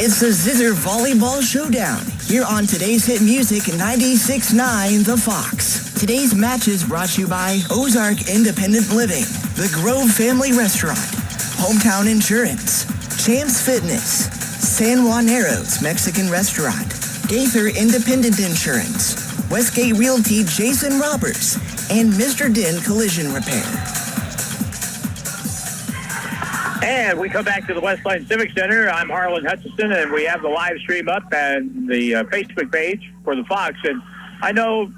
It's the Zizzer Volleyball Showdown here on today's hit music 96.9 The Fox. Today's match is brought to you by Ozark Independent Living, The Grove Family Restaurant, Hometown Insurance, Champs Fitness, San Juaneros Mexican Restaurant, Gaither Independent Insurance, Westgate Realty Jason Roberts, and Mr. Den Collision Repair. And we come back to the Westline Civic Center. I'm Harlan Hutchison, and we have the live stream up and the Facebook page for the Fox. And I know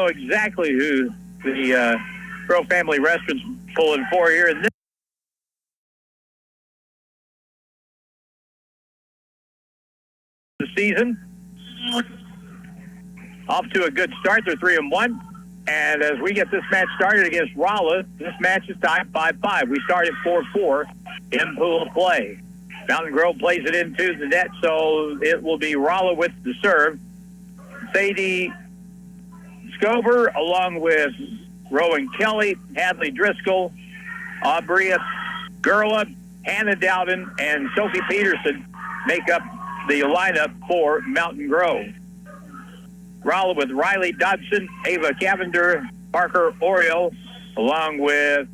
exactly who the Grove Family Restaurant's pulling for here. And the season off to a good start. They're 3-1. And as we get this match started against Rolla, this match is tied 5-5. We start at 4-4 in pool play. Mountain Grove plays it into the net, so it will be Rolla with the serve. Sadie Scober, along with Rowan Kelly, Hadley Driscoll, Aubrey Gurla, Hannah Dowden, and Sophie Peterson make up the lineup for Mountain Grove. Rolla with Riley Dodson, Ava Cavender, Parker Oriole, along with,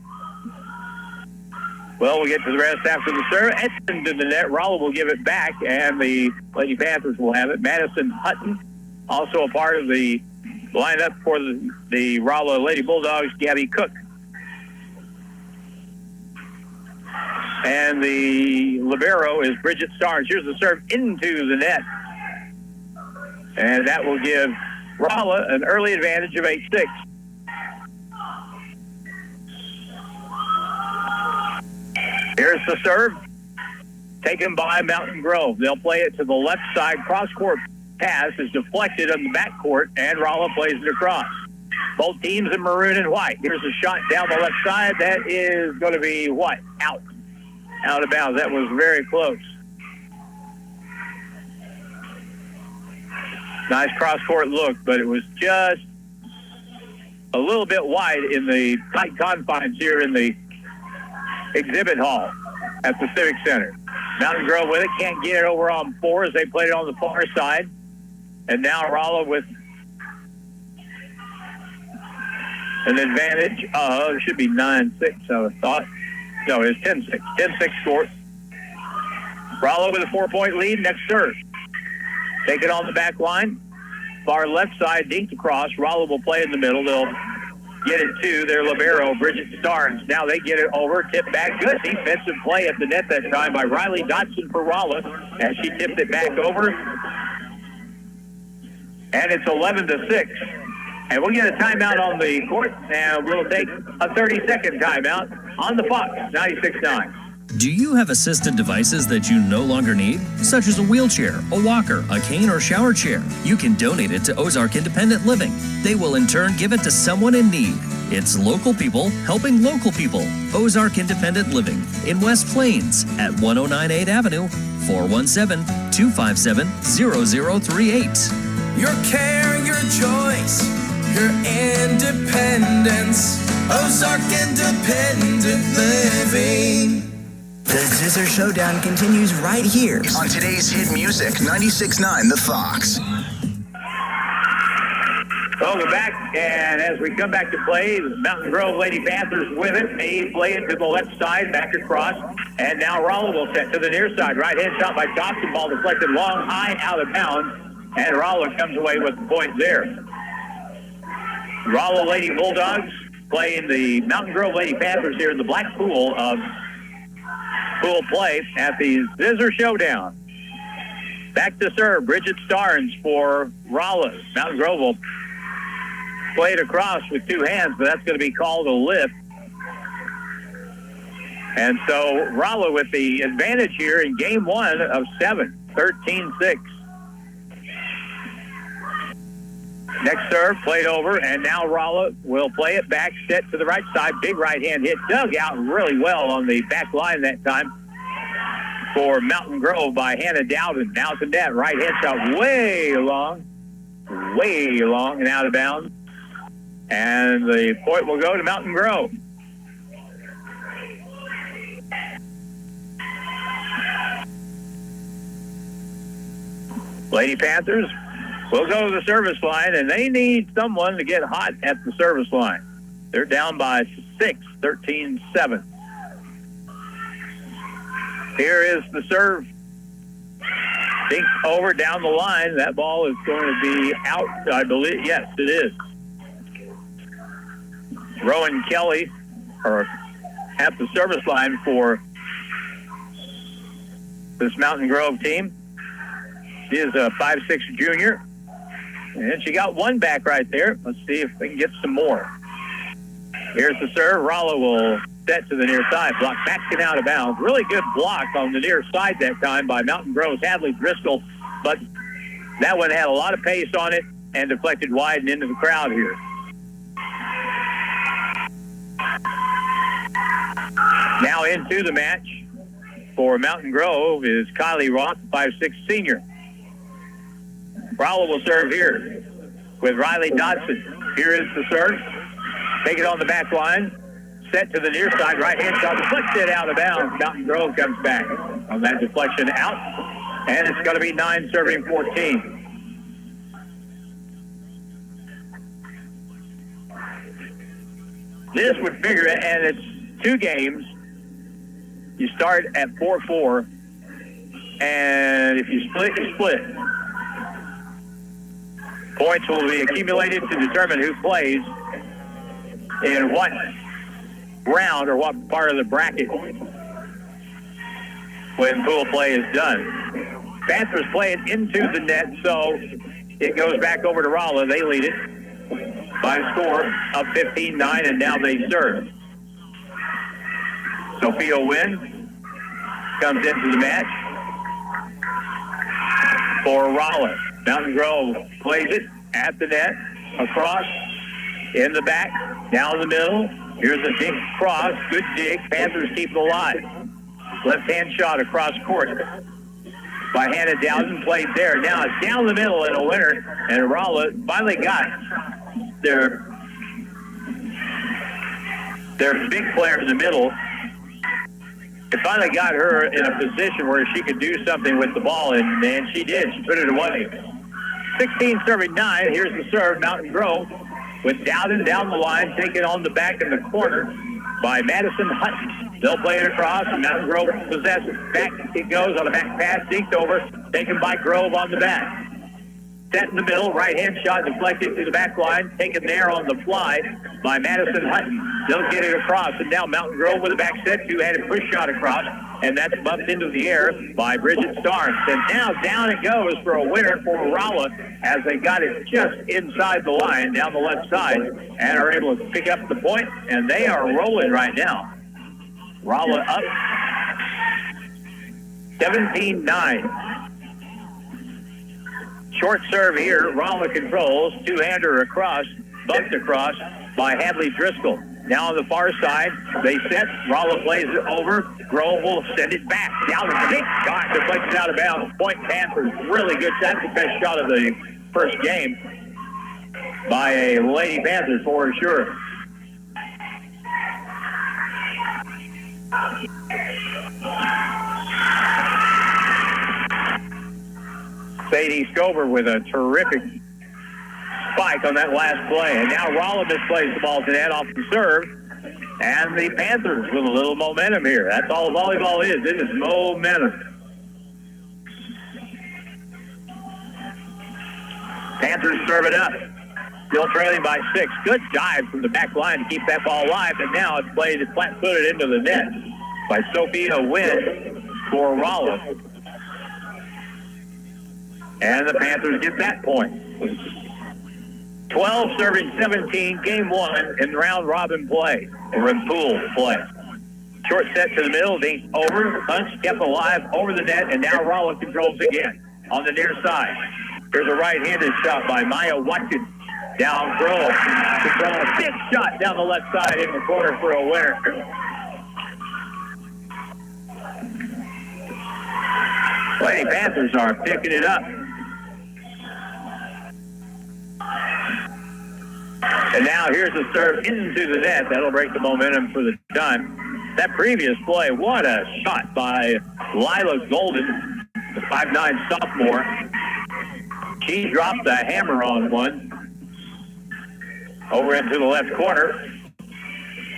we'll get to the rest after the serve. Edson to the net. Rolla will give it back, and the Lady Panthers will have it. Madison Hutton, also a part of the lineup for the Rolla Lady Bulldogs, Gabby Cook. And the libero is Bridget Starnes. Here's the serve into the net. And that will give Rolla an early advantage of 8-6. Here's the serve, taken by Mountain Grove. They'll play it to the left side. Cross-court pass is deflected on the backcourt, and Rolla plays it across. Both teams in maroon and white. Here's a shot down the left side. That is going to be what? Out of bounds. That was very close. Nice cross-court look, but it was just a little bit wide in the tight confines here in the exhibit hall at the Civic Center. Mountain Grove with it, can't get it over on four as they played it on the far side. And now Rolla with an advantage of, it should be 9-6, I thought. No, it's 10-6. 10-6 score. Rolla with a 4-point lead, next serve. Take it on the back line. Far left side, dinked across. Rolla will play in the middle. They'll get it to their libero, Bridget Starnes. Now they get it over, tip back. Good defensive play at the net that time by Riley Dodson for Rolla as she tipped it back over. And it's 11-6. And we'll get a timeout on the court, and we'll take a 30-second timeout on the Fox 96.9. Do you have assisted devices that you no longer need, such as a wheelchair, a walker, a cane, or shower chair? You can donate it to Ozark Independent Living. They will in turn give it to someone in need. It's local people helping local people. Ozark Independent Living in West Plains at 1098 Avenue, 417-257-0038. Your care, your choice, your independence. Ozark Independent Living. The Zizzer Showdown continues right here on today's hit music 96.9 The Fox. Welcome back, and as we come back to play, the Mountain Grove Lady Panthers with it. They play it to the left side, back across, and now Rolla will set to the near side. Right-hand shot by Thompson, ball deflected long, high, out of bounds, and Rolla comes away with the point there. Rolla Lady Bulldogs playing the Mountain Grove Lady Panthers here in the black pool of pool play at the Zizzer Showdown. Back to serve, Bridget Starnes for Rolla. Mountain Grove will play it across with two hands, but that's going to be called a lift. And so Rolla with the advantage here in game one of 7, 13-6. Next serve, played over, and now Rolla will play it back, set to the right side. Big right-hand hit, dug out really well on the back line that time for Mountain Grove by Hannah Dowden. Now to net, right-hand shot way long, and out of bounds. And the point will go to Mountain Grove. Lady Panthers will go to the service line, and they need someone to get hot at the service line. They're down by 6, 13-7. Here is the serve. Dinks over down the line. That ball is going to be out, I believe. Yes, it is. Rowan Kelly at the service line for this Mountain Grove team. She is a 5'6" junior. And she got one back right there. Let's see if we can get some more. Here's the serve. Rolla will set to the near side. Block backing out of bounds. Really good block on the near side that time by Mountain Grove's Hadley Driscoll. But that one had a lot of pace on it and deflected wide and into the crowd here. Now into the match for Mountain Grove is Kylie Roth, 5'6" senior. Rolla will serve here with Riley Dodson. Here is the serve. Take it on the back line. Set to the near side. Right-hand shot deflected out of bounds. Mountain Grove comes back on that deflection out. And it's going to be 9 serving 14. This would figure it, and it's 2 games. You start at 4-4, and if you split, you split. Points will be accumulated to determine who plays in what round or what part of the bracket when pool play is done. Panthers play it into the net, so it goes back over to Rolla. They lead it by a score of 15-9, and now they serve. Sophia Wynn comes into the match for Rolla. Mountain Grove plays it at the net, across, in the back, down the middle. Here's a dig cross, good dig. Panthers keep it alive. Left-hand shot across court by Hannah Dowden, played there. Now it's down the middle in a winner, and Rolla finally got their big player in the middle. It finally got her in a position where she could do something with the ball, and she did. She put it away. 16 serving 9. Here's the serve, Mountain Grove, with Dowden down the line, taken on the back in the corner by Madison Hutton. They'll play it across, and Mountain Grove possesses. Back it goes on a back pass, dinked over, taken by Grove on the back. Set in the middle, right-hand shot deflected to the back line, taken there on the fly by Madison Hutton. They'll get it across, and now Mountain Grove with a back set, 2-handed push shot across, and that's bumped into the air by Bridget Starnes. And now down it goes for a winner for Rolla as they got it just inside the line down the left side and are able to pick up the point, and they are rolling right now. Rolla up 17-9. Short serve here. Rolla controls. 2-hander across. Bumped across by Hadley Driscoll. Now on the far side, they set. Rolla plays it over. Grove will send it back. Down the big shot. Deflected out of bounds. Point Panthers. Really good. That's the best shot of the first game by a Lady Panthers for sure. Sadie Scober with a terrific spike on that last play. And now Rolla misplays the ball to net off the serve. And the Panthers with a little momentum here. That's all volleyball is. It is momentum. Panthers serve it up. Still trailing by 6. Good dive from the back line to keep that ball alive. And now it's played flat-footed into the net by Sophia Wynn for Rolla. And the Panthers get that point. 12 serving 17, game 1 in round robin play, or in pool play. Short set to the middle, dinked over, punch kept alive over the net, and now Rolla controls again on the near side. Here's a right-handed shot by Maya Watkins. Down Grove. Control a big shot down the left side in the corner for a winner. Lady Panthers are picking it up. And now here's a serve into the net. That'll break the momentum for the time. That previous play, what a shot by Lila Golden, the 5'9" sophomore. She dropped the hammer on one over into the left corner.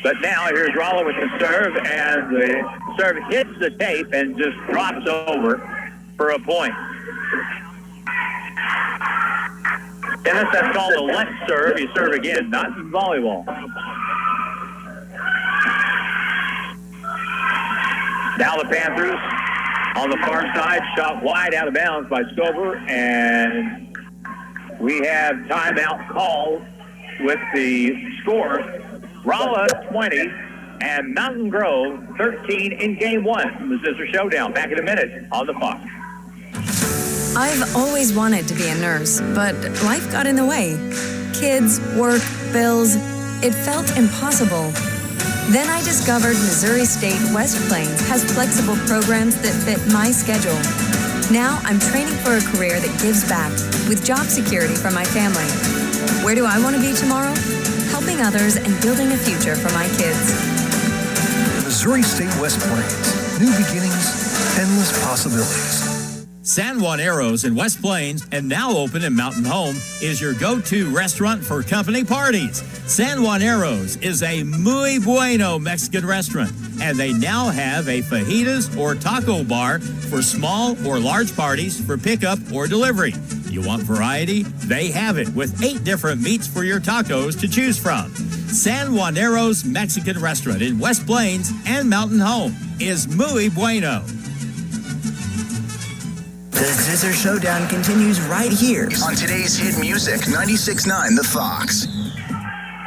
But now here's Rolla with the serve, and the serve hits the tape and just drops over for a point. Dennis, that's called a left serve. You serve again, not in volleyball. Now the Panthers on the far side, shot wide out of bounds by Stover, and we have timeout called with the score. Rolla 20 and Mountain Grove 13 in game one from the Scissor Showdown. Back in a minute on the Fox. I've always wanted to be a nurse, but life got in the way. Kids, work, bills. It felt impossible. Then I discovered Missouri State West Plains has flexible programs that fit my schedule. Now I'm training for a career that gives back with job security for my family. Where do I want to be tomorrow? Helping others and building a future for my kids. Missouri State West Plains. New beginnings, endless possibilities. San Juanero's in West Plains and now open in Mountain Home is your go-to restaurant for company parties. San Juanero's is a muy bueno Mexican restaurant, and they now have a fajitas or taco bar for small or large parties for pickup or delivery. You want variety? They have it with 8 different meats for your tacos to choose from. San Juanero's Mexican restaurant in West Plains and Mountain Home is muy bueno. The Scissor Showdown continues right here On today's hit music, 96.9 The Fox.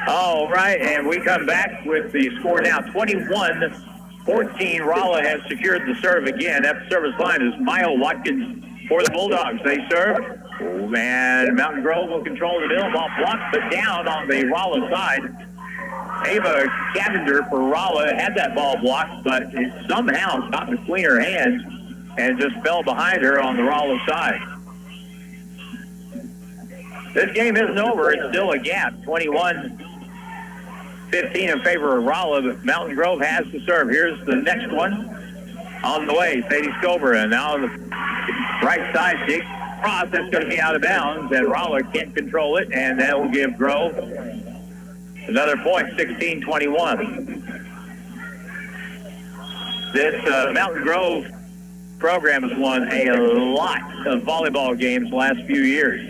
All right, and we come back with the score now, 21-14. Rolla has secured the serve again. That service line is Mile Watkins for the Bulldogs. They serve, and Mountain Grove will control the middle ball block, but down on the Rolla side. Ava Cavender for Rolla had that ball blocked, but it somehow got between her hands and just fell behind her on the Rolla side. This game isn't over. It's still a gap. 21-15 in favor of Rolla, but Mountain Grove has to serve. Here's the next one on the way. Sadie Scobra now on the right side. Dig cross. That's going to be out of bounds, and Rolla can't control it, and that will give Grove another point, 16-21. This Mountain Grove program has won a lot of volleyball games the last few years.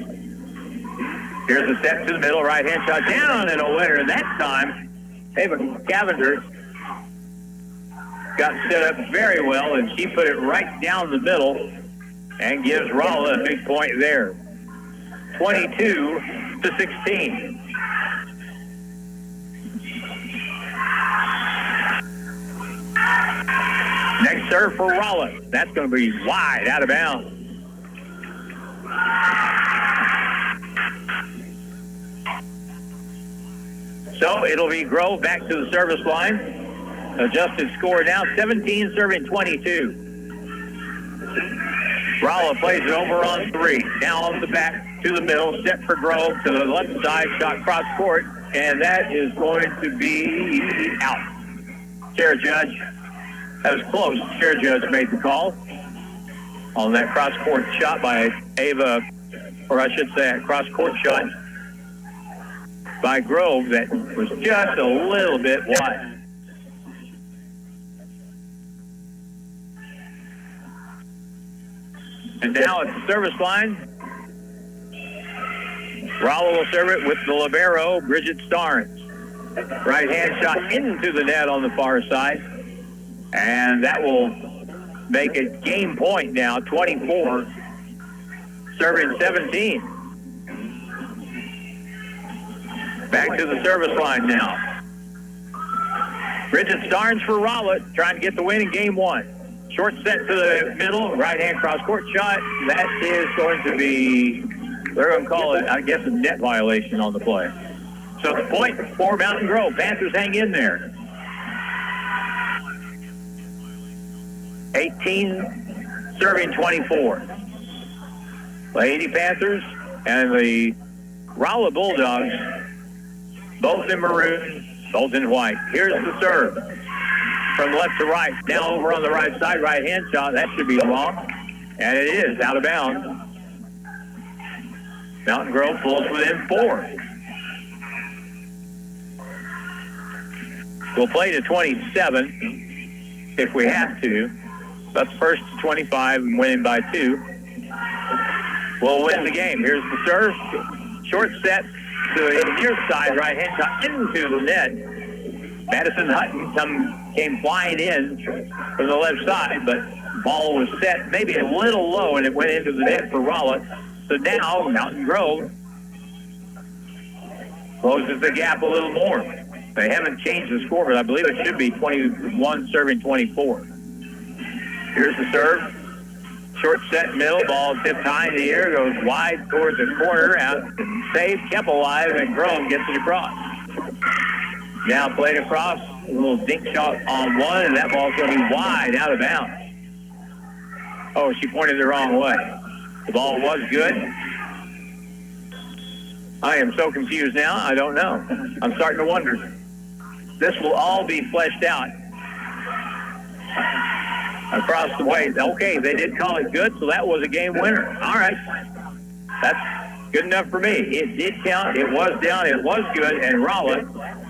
Here's a step to the middle, right-hand shot down and a winner. And that time, Ava Cavender got set up very well, and she put it right down the middle and gives Rolla a big point there. 22-16. Next serve for Rolla. That's going to be wide, out of bounds. So it'll be Grove back to the service line. Adjusted score now, 17 serving 22. Rolla plays it over on 3. Now on the back to the middle, set for Grove to the left side, shot cross court, and that is going to be out. Chair Judge. That was close. Chair Judge made the call on that cross-court shot by Ava, or I should say a cross-court shot by Grove that was just a little bit wide. And now at the service line, Rolla will serve it with the libero, Bridget Starnes. Right-hand shot into the net on the far side. And that will make it game point now, 24, serving 17. Back to the service line now. Bridget Starnes for Rolla, trying to get the win in game one. Short set to the middle, right-hand cross-court shot. That is going to be, they're going to call it, I guess, a net violation on the play. So the point for Mountain Grove. Panthers hang in there. 18, serving 24. Lady Panthers and the Rolla Bulldogs, both in maroon, both in white. Here's the serve from left to right. Now over on the right side, right-hand shot. That should be long. And it is out of bounds. Mountain Grove pulls within 4. We'll play to 27 if we have to. That's first to 25 and winning by 2. We'll win the game. Here's the serve. Short set to the near side, right-hand shot into the net. Madison Hutton came flying in from the left side, but ball was set maybe a little low, and it went into the net for Rolla. So now Mountain Grove closes the gap a little more. They haven't changed the score, but I believe it should be 21 serving 24. Here's the serve. Short set middle, ball tipped high in the air, goes wide towards the corner, out, saved, kept alive, and Grove gets it across. Now played across, a little dink shot on one, and that ball's going to be wide out of bounds. Oh, she pointed the wrong way. The ball was good. I am so confused now, I don't know. I'm starting to wonder. This will all be fleshed out across the way. Okay, they did call it good, so that was a game winner. All right. That's good enough for me. It did count. It was down. It was good, and Rolla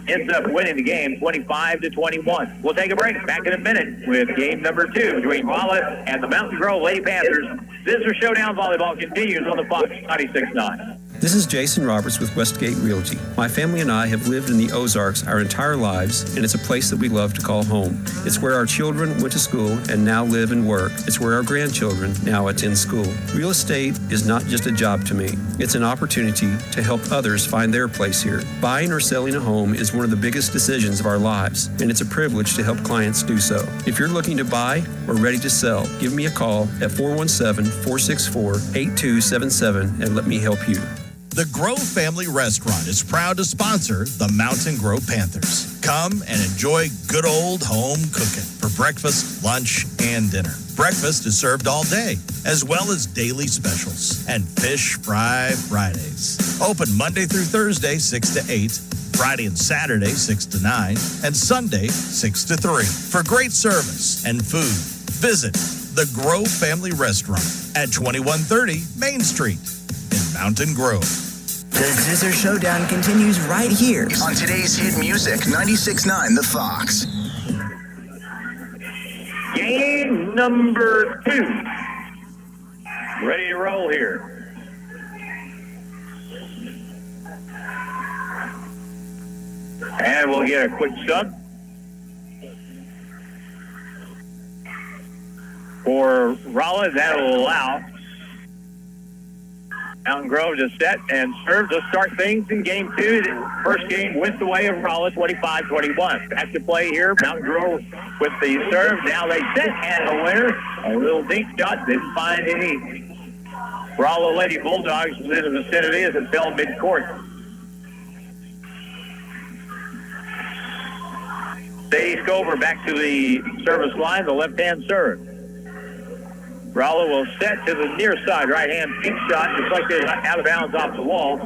ends up winning the game 25-21. We'll take a break. Back in a minute with game number 2 between Rolla and the Mountain Grove Lady Panthers. Visitor Showdown Volleyball continues on the Fox 96.9. This is Jason Roberts with Westgate Realty. My family and I have lived in the Ozarks our entire lives, and it's a place that we love to call home. It's where our children went to school and now live and work. It's where our grandchildren now attend school. Real estate is not just a job to me. It's an opportunity to help others find their place here. Buying or selling a home is one of the biggest decisions of our lives, and it's a privilege to help clients do so. If you're looking to buy or ready to sell, give me a call at 417-464-8277 and let me help you. The Grove Family Restaurant is proud to sponsor the Mountain Grove Panthers. Come and enjoy good old home cooking for breakfast, lunch, and dinner. Breakfast is served all day, as well as daily specials and fish fry Fridays. Open Monday through Thursday, 6 to 8, Friday and Saturday, 6 to 9, and Sunday, 6 to 3. For great service and food, visit the Grove Family Restaurant at 2130 Main Street in Mountain Grove. The Scissor Showdown continues right here on today's hit music 96.9 The Fox. Game number 2. Ready to roll here. And we'll get a quick sub for Rolla. That will allow Mountain Grove to set and serve to start things in game 2. The first game went the way of Rolla, 25-21. Back to play here. Mountain Grove with the serve. Now they set and a winner. A little dink shot. Didn't find any Rolla Lady Bulldogs in the vicinity as it fell mid-court. Sadie Scover back to the service line, the left-hand serve. Rolla will set to the near side, right-hand pink shot, deflected out of bounds off the wall.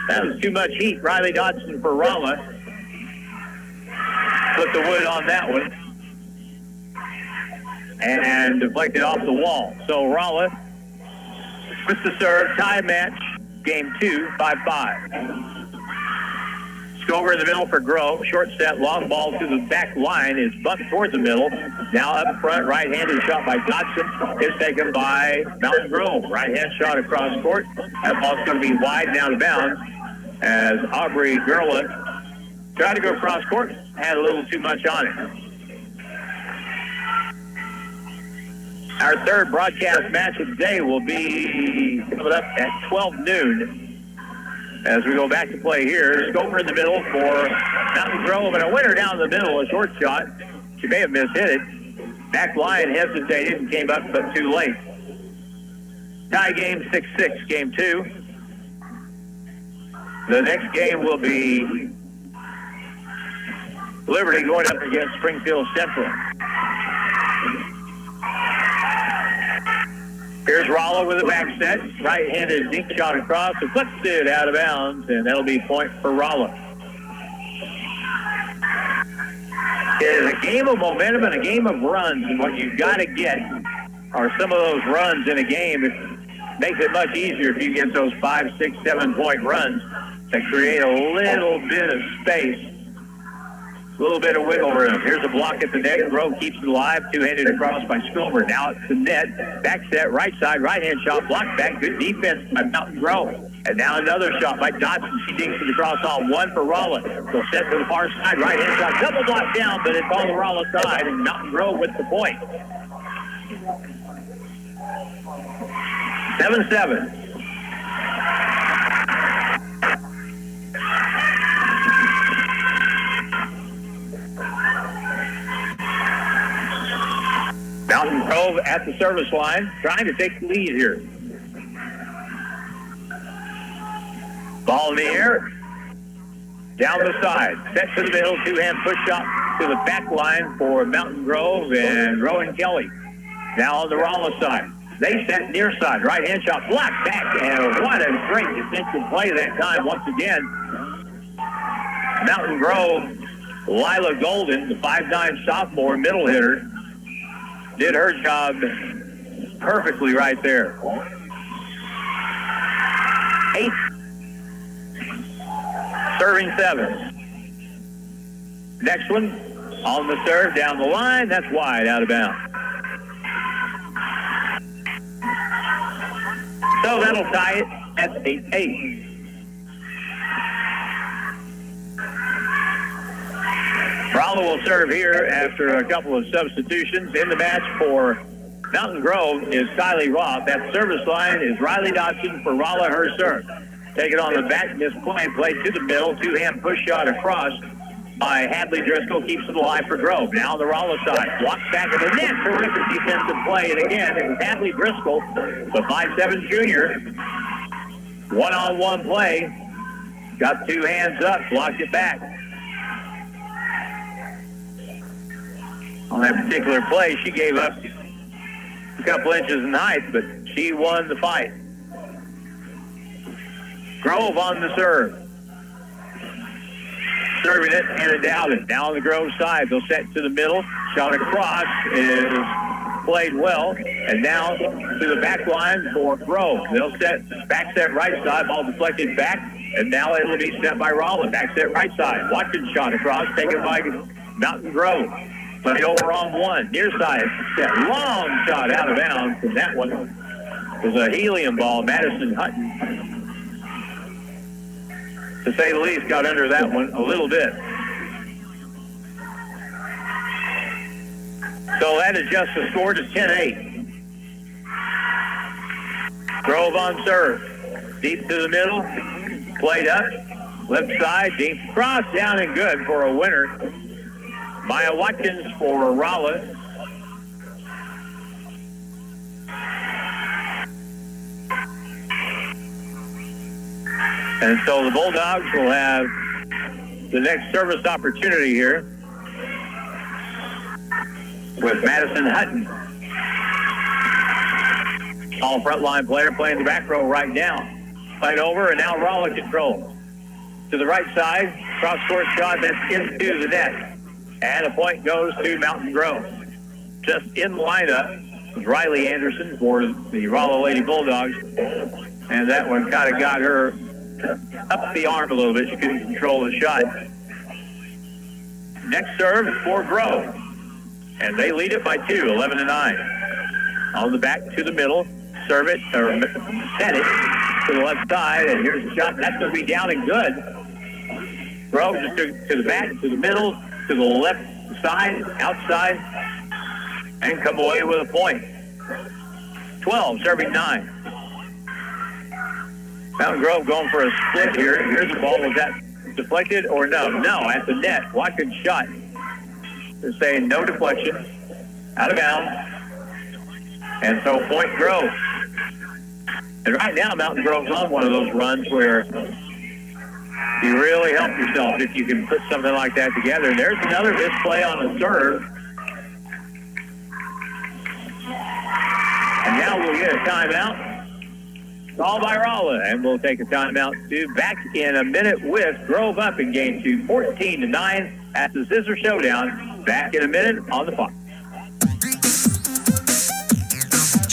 That was too much heat. Riley Dodson for Rolla. Put the wood on that one. And deflected off the wall. So Rolla with the serve, tie match, game 2, 5-5. Scover in the middle for Grove. Short set, long ball to the back line is bumped towards the middle. Now up front, right-handed shot by Dodson is taken by Mountain Grove. Right-hand shot across court. That ball's going to be wide and out of bounds as Aubrey Gerla tried to go across court, had a little too much on it. Our third broadcast match of the day will be coming up at 12 noon. As we go back to play here, Scoper in the middle for Mountain Grove, and a winner down the middle, a short shot. She may have mishit it. Back line hesitated and came up, but too late. Tie game 6-6, game 2. The next game will be Liberty going up against Springfield Central. Here's Rolla with a back set. Right-handed dink shot across. It flips it out of bounds, and that'll be point for Rolla. It is a game of momentum and a game of runs, and what you've got to get are some of those runs in a game. makes it much easier if you get those 5, 6, 7-point runs that create a little bit of space, a little bit of wiggle room. Here's a block at the net. Grove keeps it alive. Two-handed across by Spilmer. Now it's the net. Back set, right side, right-hand shot, blocked back. Good defense by Mountain Grove. And now another shot by Dodson. She dinks it across on one for Rolla. So set to the far side, right-hand shot. Double block down, but it's on the Rolla side, and Mountain Grove with the point. 7-7. Mountain Grove at the service line, trying to take the lead here. Ball in the air, down the side, set to the middle, two-hand push shot to the back line for Mountain Grove and Rowan Kelly. Now on the Rolla side. They set near side, right-hand shot, blocked back, and what a great defensive play that time once again. Mountain Grove, Lila Golden, the 5'9" sophomore middle hitter, did her job perfectly right there. 8. Serving 7. Next one on the serve down the line. That's wide, out of bounds. So that'll tie it at 8-8. Rolla will serve here after a couple of substitutions. In the match for Mountain Grove is Kylie Roth. That service line is Riley Dodson for Rolla, her serve. Take it on the back, misplay, play to the middle, two-hand push shot across by Hadley Driscoll, keeps it alive for Grove. Now on the Rolla side, blocks back in the net, terrific defensive play, and again, it was Hadley Driscoll, the 5'7" junior, one-on-one play, got two hands up, blocked it back. On that particular play, she gave up a couple inches in height, but she won the fight. Grove on the serve. Serving it, and it down it. Now on the Grove side, they'll set to the middle. Shot across is played well. And now to the back line for Grove. They'll set, back set right side, ball deflected back. And now it'll be set by Rollins. Back set right side. Watkins shot across, taken by Mountain Grove. Played over on one. Near side set. Long shot out of bounds. And that one was a helium ball. Madison Hutton, to say the least, got under that one a little bit. So that adjusts the score to 10-8. Grove on serve. Deep to the middle. Played up. Left side. Deep cross. Down and good for a winner. Maya Watkins for Rolla. And so the Bulldogs will have the next service opportunity here with Madison Hutton. All frontline player playing the back row right now. Played over, and now Rolla control. To the right side, cross-court shot that's into the net. And a point goes to Mountain Grove. Just in lineup was Riley Anderson for the Rolla Lady Bulldogs. And that one kind of got her up the arm a little bit. She couldn't control the shot. Next serve for Grove. And they lead it by 2, 11-9. On the back to the middle. Serve it, or set it to the left side. And here's the shot. That's going to be down and good. Grove just to the back, to the middle, to the left side, outside, and come away with a point. 12, serving 9. Mountain Grove going for a split here. Here's the ball. Was that deflected or no? No, at the net. Watkins shot. They're saying no deflection. Out of bounds. And so point Grove. And right now, Mountain Grove's on one of those runs where you really help yourself if you can put something like that together. And there's another misplay on the serve. And now we'll get a timeout. Called by Rolla, and we'll take a timeout too. Back in a minute with Grove up in game 2, 14-9 at the Scissor Showdown. Back in a minute on the Fox.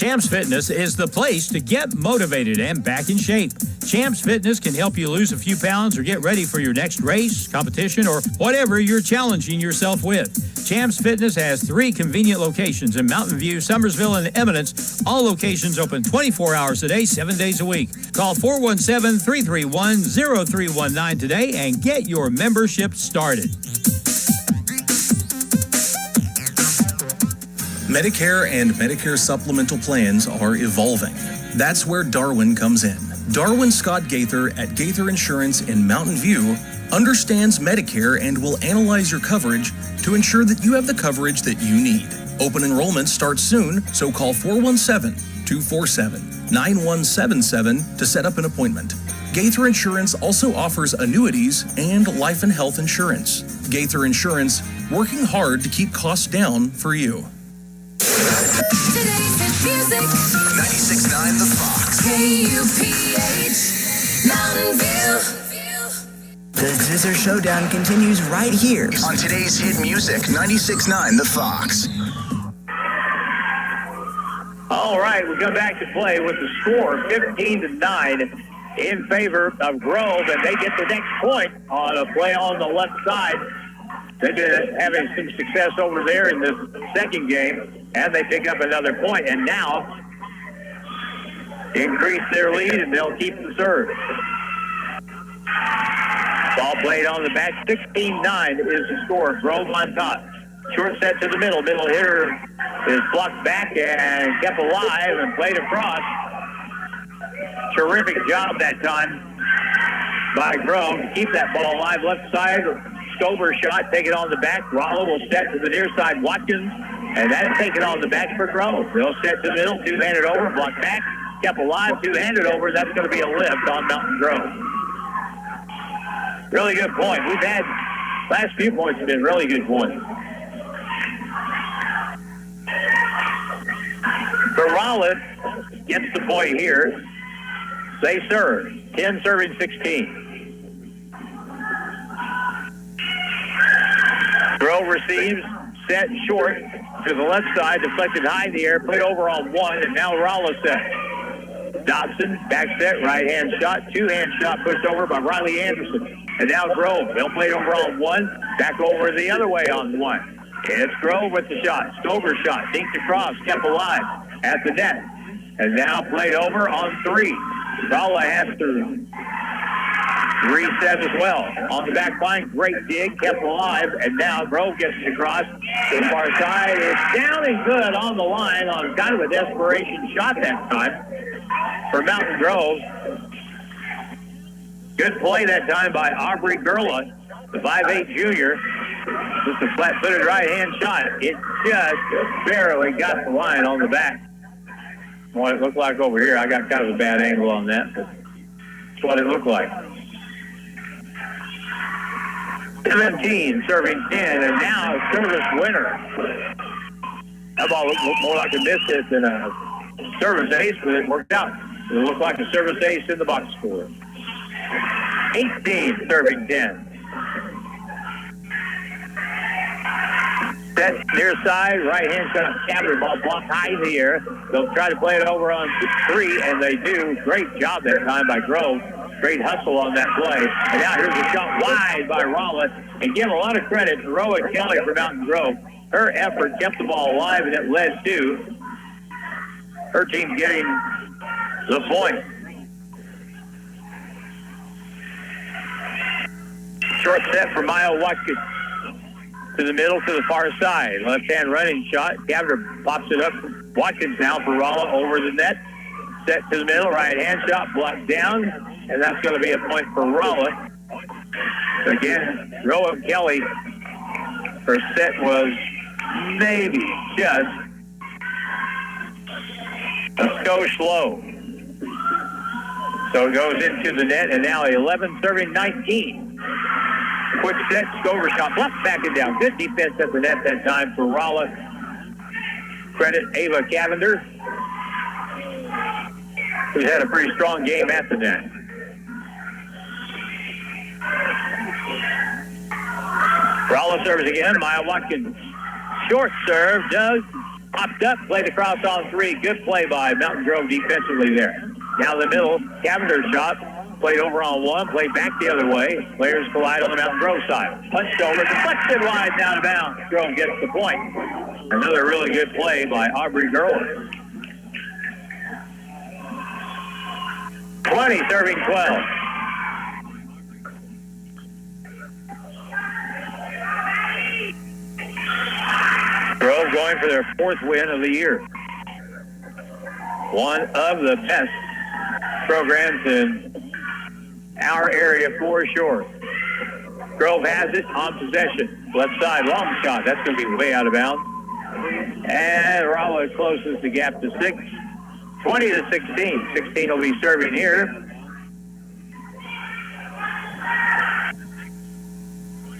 Champs Fitness is the place to get motivated and back in shape. Champs Fitness can help you lose a few pounds or get ready for your next race, competition, or whatever you're challenging yourself with. Champs Fitness has 3 convenient locations in Mountain View, Summersville, and Eminence. All locations open 24 hours a day, 7 days a week. Call 417-331-0319 today and get your membership started. Medicare and Medicare supplemental plans are evolving. That's where Darwin comes in. Darwin Scott Gaither at Gaither Insurance in Mountain View understands Medicare and will analyze your coverage to ensure that you have the coverage that you need. Open enrollment starts soon, so call 417-247-9177 to set up an appointment. Gaither Insurance also offers annuities and life and health insurance. Gaither Insurance, working hard to keep costs down for you. Today's hit music. 96.9 The Fox. KUPH. Mountain View. The Scissor Showdown continues right here On today's hit music, 96.9 The Fox. All right, we come back to play with the score 15-9 in favor of Grove, and they get the next point on a play on the left side. They've been having some success over there in this second game, and they pick up another point, and now increase their lead, and they'll keep the serve. Ball played on the back. 16-9 is the score. Grove on top. Short set to the middle. Middle hitter is blocked back and kept alive and played across. Terrific job that time by Grove to keep that ball alive. Left side, Stover shot, taken on the back. Rolla will set to the near side. Watkins, and that's taken on the back for Grove. They'll set to the middle, two-handed over, blocked back, kept alive, two-handed over. That's going to be a lift on Mountain Grove. Really good point. We've had last few points have been really good points. For Rollins, gets the point here. They serve. 10 serving 16. Grove receives, set short to the left side, deflected high in the air, played over on one, and now Rolla set. Dobson, back set, right-hand shot, two-hand shot pushed over by Riley Anderson. And now Grove, they'll play over on one, back over the other way on one. And it's Grove with the shot. Stover shot, dinked across, kept alive at the net. And now played over on three. Rolla has to reset as well. On the back line, great dig, kept alive, and now Grove gets it across to the far side. It's down and good on the line on kind of a desperation shot that time for Mountain Grove. Good play that time by Aubrey Gerla, the 5'8 junior. Just a flat-footed right-hand shot. It just barely got the line on the back. What it looked like over here, I got kind of a bad angle on that, but that's what it looked like. 17 serving 10, and now a service winner. That ball looked more like a miss hit than a service ace, but it worked out. It looked like a service ace in the box score. 18 serving 10. Set near side, right-hand shot, Cabot, ball blocked high in the air. They'll try to play it over on three, and they do. Great job that time by Grove. Great hustle on that play. And now here's a shot wide by Rolla. And give a lot of credit to Rowan Kelly for Mountain Grove. Her effort kept the ball alive, and it led to her team getting the point. Short set for Maya Watkins. To the middle, to the far side. Left-hand running shot. Gavner pops it up. Watkins now for Rolla over the net. Set to the middle, right-hand shot, blocked down. And that's going to be a point for Rolla. Again, Rowan Kelly, her set was maybe just a skosh low. So it goes into the net, and now 11 serving 19. Quick set, Stover shot, blocked back and down. Good defense at the net that time for Rolla. Credit Ava Cavender, who's had a pretty strong game at the net. Rolla serves again. Maya Watkins, short serve, does Popped up, played across on 3. Good play by Mountain Grove defensively there. Down the middle, Cavender shot. Played over on 1, played back the other way. Players collide on the Mountain Grove side. Punched over, deflected wide, down of bounds. Grove gets the point. Another really good play by Aubrey Gerler. 20, serving 12. Grove going for their 4th win of the year. One of the best programs in our area for sure. Grove has it on possession. Left side, long shot. That's going to be way out of bounds. And Rolla closes the gap to 6. 20 to 16. 16 will be serving here.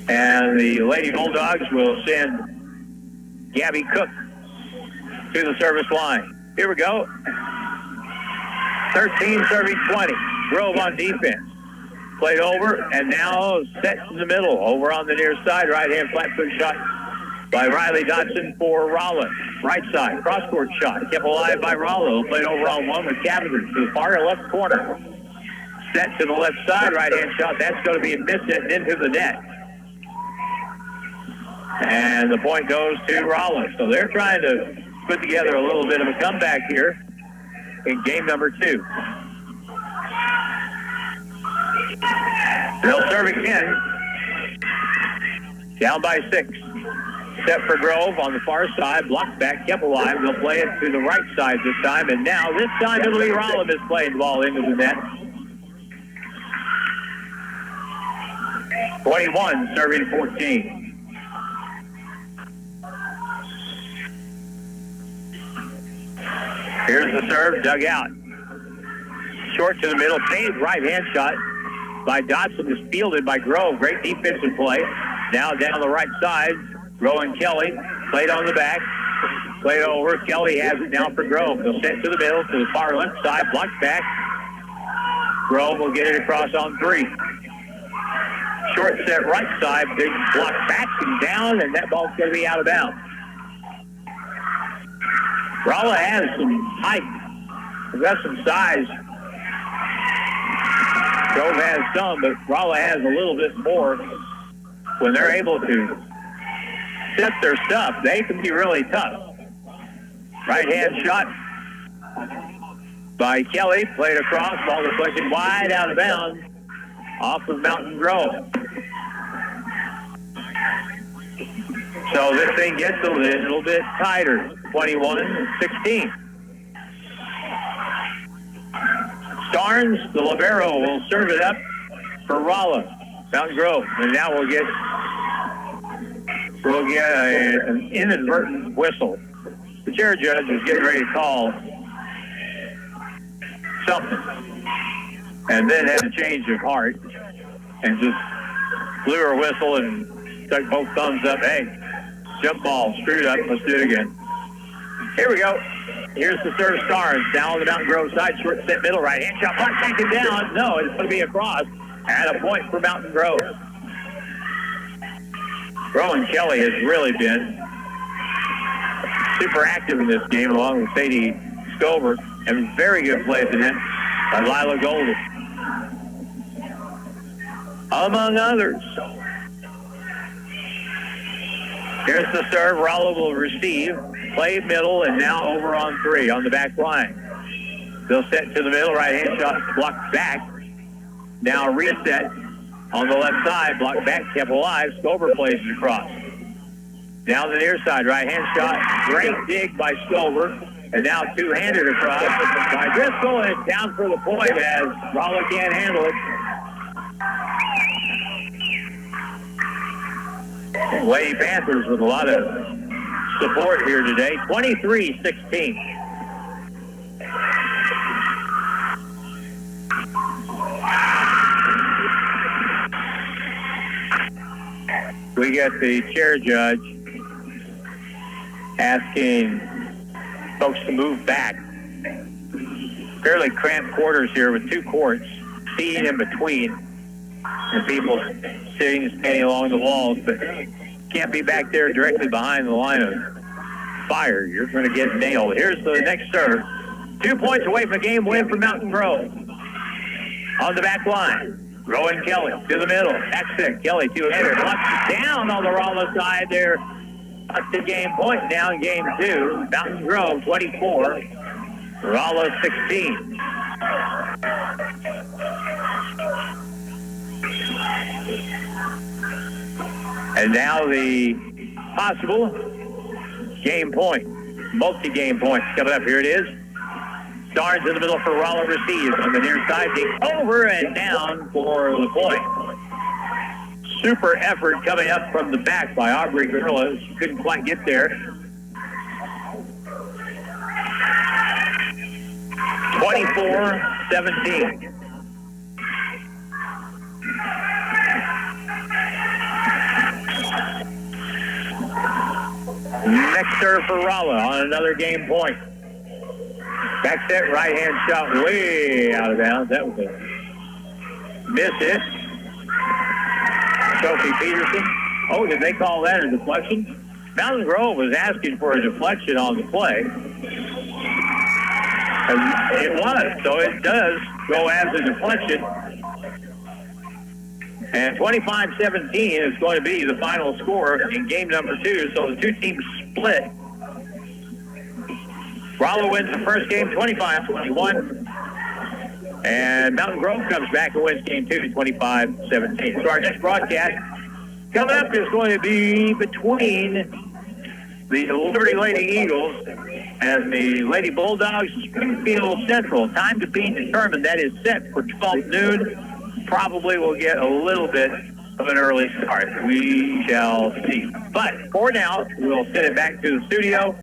And the Lady Bulldogs will send Gabby Cook to the service line. Here we go. 13 serving 20. Grove on defense. Played over, and now set in the middle. Over on the near side, right-hand flat foot shot by Riley Dodson for Rolla. Right side, cross-court shot. Kept alive by Rolla. Played over on 1 with Cavender to the far left corner. Set to the left side, right-hand shot. That's going to be a miss it into the net. And the point goes to Rolla. So they're trying to put together a little bit of a comeback here in game number 2. They'll serve again. Down by 6. Set for Grove on the far side. Blocked back, kept alive. They'll play it to the right side this time. And now, this time, it'll be Rolla misplaying the ball into the net. 21, serving 14. Here's the serve, dug out. Short to the middle, paid right-hand shot by Dodson is fielded by Grove. Great defensive play. Now down the right side, Rowan Kelly played on the back. Played over. Kelly has it down for Grove. They'll send it to the middle, to the far left side, blocked back. Grove will get it across on 3. Short set right side, big block back and down, and that ball's going to be out of bounds. Rolla has some height. They've got some size. Grove has some, but Rolla has a little bit more. When they're able to set their stuff, they can be really tough. Right-hand shot by Kelly, played across, ball deflected wide out of bounds off of Mountain Grove. So this thing gets a little bit tighter, 21-16. Starnes, the libero, will serve it up for Rolla. Mountain Grove, and now we'll get an inadvertent whistle. The chair judge is getting ready to call something, and then had a change of heart and just blew her whistle and stuck both thumbs up. Hey, jump ball, screwed up, let's do it again. Here we go. Here's the serve, Starnes, down on the Mountain Grove side, short set middle, right hand shot, block back and down. No, it's going to be across. And a point for Mountain Grove. Rowan Kelly has really been super active in this game, along with Sadie Stover, and very good play at the net by Lila Golden, among others. Here's the serve. Rolla will receive, play middle, and now over on 3 on the back line. They'll set to the middle, right-hand shot, blocked back. Now reset on the left side, blocked back, kept alive. Stover plays it across. Down the near side, right-hand shot. Great dig by Stover. And now two-handed across by Driscoll, and it's down for the point as Rolla can't handle it. Lady Panthers with a lot of support here today. 23-16. We get the chair judge asking folks to move back. Fairly cramped quarters here with 2 courts, seating in between, and people sitting and standing along the walls, but can't be back there directly behind the line of fired, you're going to get nailed. Here's the next serve. 2 points away from a game win for Mountain Grove. On the back line, Rowan Kelly to the middle. Back stick, Kelly two-hander. Down on the Rolla side there. That's the game point now in game 2. Mountain Grove 24, Rolla 16. And now the possible game point, multi-game points coming up. Here it is. Starnes in the middle for Rolla, receives on the near side. Over and down for the point. Super effort coming up from the back by Aubrey Gorilla. She couldn't quite get there. 24-17. Next serve for Rolla on another game point. Back set, right-hand shot way out of bounds. That was a miss hit. Sophie Peterson. Oh, did they call that a deflection? Mountain Grove was asking for a deflection on the play. And it was, so it does go as a deflection. And 25-17 is going to be the final score in game number 2. So the two teams split. Rolla wins the first game 25-21. And Mountain Grove comes back and wins game 2 25-17. So our next broadcast coming up is going to be between the Liberty Lady Eagles and the Lady Bulldogs, Springfield Central. Time to be determined. That is set for 12 noon. Probably will get a little bit of an early start. We shall see. But for now, we'll send it back to the studio.